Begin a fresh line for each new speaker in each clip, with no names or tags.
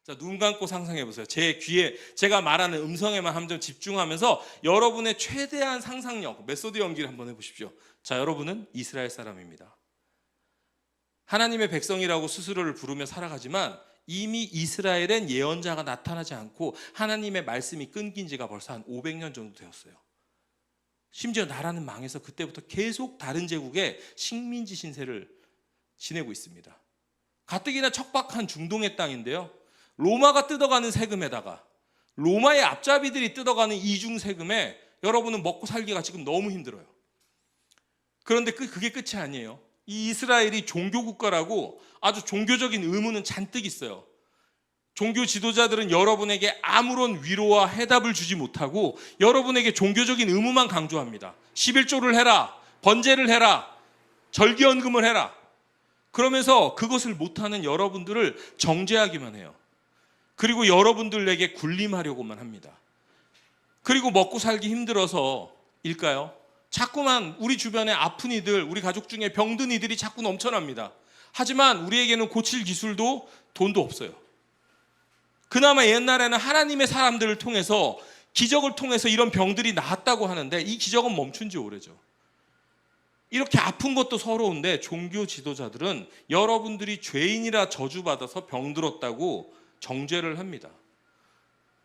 자, 눈 감고 상상해 보세요. 제 귀에 제가 말하는 음성에만 한번 집중하면서 여러분의 최대한 상상력, 메소드 연기를 한번 해보십시오. 자, 여러분은 이스라엘 사람입니다. 하나님의 백성이라고 스스로를 부르며 살아가지만 이미 이스라엘엔 예언자가 나타나지 않고 하나님의 말씀이 끊긴 지가 벌써 한 500년 정도 되었어요. 심지어 나라는 망해서 그때부터 계속 다른 제국의 식민지 신세를 지내고 있습니다. 가뜩이나 척박한 중동의 땅인데요, 로마가 뜯어가는 세금에다가 로마의 앞잡이들이 뜯어가는 이중 세금에 여러분은 먹고 살기가 지금 너무 힘들어요. 그런데 그게 끝이 아니에요. 이 이스라엘이 종교 국가라고 아주 종교적인 의무는 잔뜩 있어요. 종교 지도자들은 여러분에게 아무런 위로와 해답을 주지 못하고 여러분에게 종교적인 의무만 강조합니다. 11조를 해라, 번제를 해라, 절기연금을 해라. 그러면서 그것을 못하는 여러분들을 정죄하기만 해요. 그리고 여러분들에게 군림하려고만 합니다. 그리고 먹고 살기 힘들어서일까요? 자꾸만 우리 주변에 아픈 이들, 우리 가족 중에 병든 이들이 자꾸 넘쳐납니다. 하지만 우리에게는 고칠 기술도 돈도 없어요. 그나마 옛날에는 하나님의 사람들을 통해서, 기적을 통해서 이런 병들이 나았다고 하는데 이 기적은 멈춘 지 오래죠. 이렇게 아픈 것도 서러운데 종교 지도자들은 여러분들이 죄인이라 저주받아서 병들었다고 정죄를 합니다.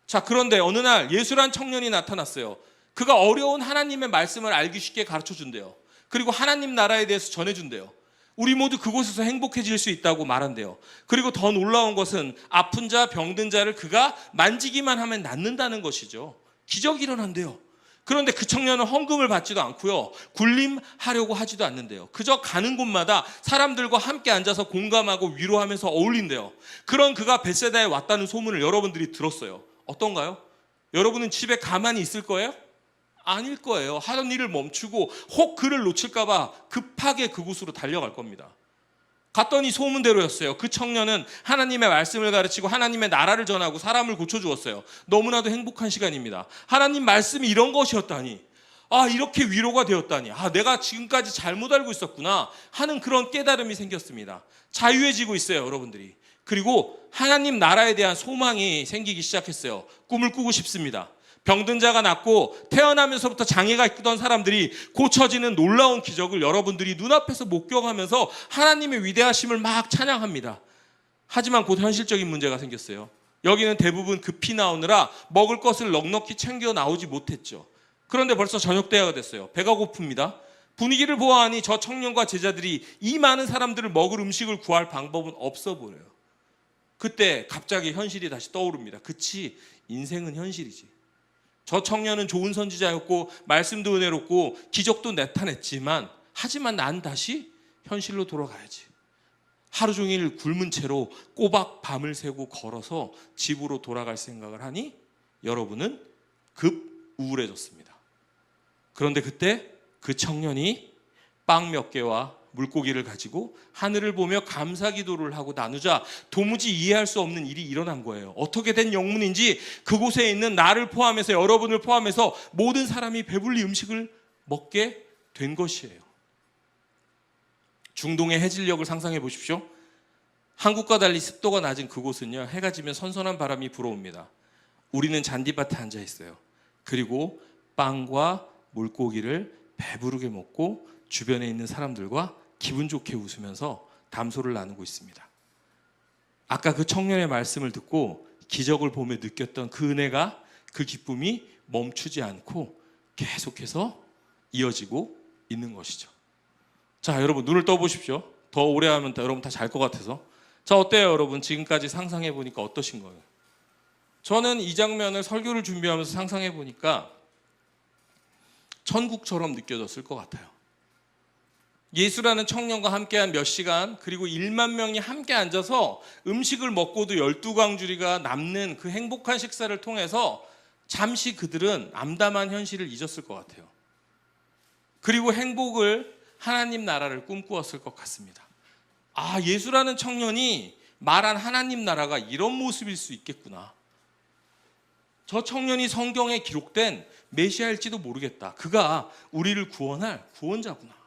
자, 그런데 어느 날 예수란 청년이 나타났어요. 그가 어려운 하나님의 말씀을 알기 쉽게 가르쳐준대요. 그리고 하나님 나라에 대해서 전해준대요. 우리 모두 그곳에서 행복해질 수 있다고 말한대요. 그리고 더 놀라운 것은 아픈 자, 병든 자를 그가 만지기만 하면 낫는다는 것이죠. 기적이 일어난대요. 그런데 그 청년은 헌금을 받지도 않고요, 군림하려고 하지도 않는데요. 그저 가는 곳마다 사람들과 함께 앉아서 공감하고 위로하면서 어울린대요. 그런 그가 벳세다에 왔다는 소문을 여러분들이 들었어요. 어떤가요? 여러분은 집에 가만히 있을 거예요? 아닐 거예요. 하던 일을 멈추고 혹 그를 놓칠까 봐 급하게 그곳으로 달려갈 겁니다. 갔더니 소문대로였어요. 그 청년은 하나님의 말씀을 가르치고 하나님의 나라를 전하고 사람을 고쳐주었어요. 너무나도 행복한 시간입니다. 하나님 말씀이 이런 것이었다니, 이렇게 위로가 되었다니, 내가 지금까지 잘못 알고 있었구나 하는 그런 깨달음이 생겼습니다. 자유해지고 있어요, 여러분들이. 그리고 하나님 나라에 대한 소망이 생기기 시작했어요. 꿈을 꾸고 싶습니다. 병든 자가 낫고 태어나면서부터 장애가 있던 사람들이 고쳐지는 놀라운 기적을 여러분들이 눈앞에서 목격하면서 하나님의 위대하심을 막 찬양합니다. 하지만 곧 현실적인 문제가 생겼어요. 여기는 대부분 급히 나오느라 먹을 것을 넉넉히 챙겨 나오지 못했죠. 그런데 벌써 저녁 때가 됐어요. 배가 고픕니다. 분위기를 보아하니 저 청년과 제자들이 이 많은 사람들을 먹을 음식을 구할 방법은 없어 보여요. 그때 갑자기 현실이 다시 떠오릅니다. 그치, 인생은 현실이지. 저 청년은 좋은 선지자였고 말씀도 은혜롭고 기적도 나타냈지만, 하지만 난 다시 현실로 돌아가야지. 하루 종일 굶은 채로 꼬박 밤을 새고 걸어서 집으로 돌아갈 생각을 하니 여러분은 급 우울해졌습니다. 그런데 그때 그 청년이 빵 몇 개와 물고기를 가지고 하늘을 보며 감사 기도를 하고 나누자 도무지 이해할 수 없는 일이 일어난 거예요. 어떻게 된 영문인지 그곳에 있는 나를 포함해서, 여러분을 포함해서 모든 사람이 배불리 음식을 먹게 된 것이에요. 중동의 해질녘을 상상해 보십시오. 한국과 달리 습도가 낮은 그곳은요, 해가 지면 선선한 바람이 불어옵니다. 우리는 잔디밭에 앉아 있어요. 그리고 빵과 물고기를 배부르게 먹고 주변에 있는 사람들과 기분 좋게 웃으면서 담소를 나누고 있습니다. 아까 그 청년의 말씀을 듣고 기적을 보며 느꼈던 그 은혜가, 그 기쁨이 멈추지 않고 계속해서 이어지고 있는 것이죠. 자, 여러분 눈을 떠보십시오. 더 오래 하면 여러분 다 잘 것 같아서. 자, 어때요 여러분? 지금까지 상상해 보니까 어떠신 거예요? 저는 이 장면을 설교를 준비하면서 상상해 보니까 천국처럼 느껴졌을 것 같아요. 예수라는 청년과 함께한 몇 시간, 그리고 1만 명이 함께 앉아서 음식을 먹고도 12광주리가 남는 그 행복한 식사를 통해서 잠시 그들은 암담한 현실을 잊었을 것 같아요. 그리고 행복을, 하나님 나라를 꿈꾸었을 것 같습니다. 예수라는 청년이 말한 하나님 나라가 이런 모습일 수 있겠구나. 저 청년이 성경에 기록된 메시아일지도 모르겠다. 그가 우리를 구원할 구원자구나.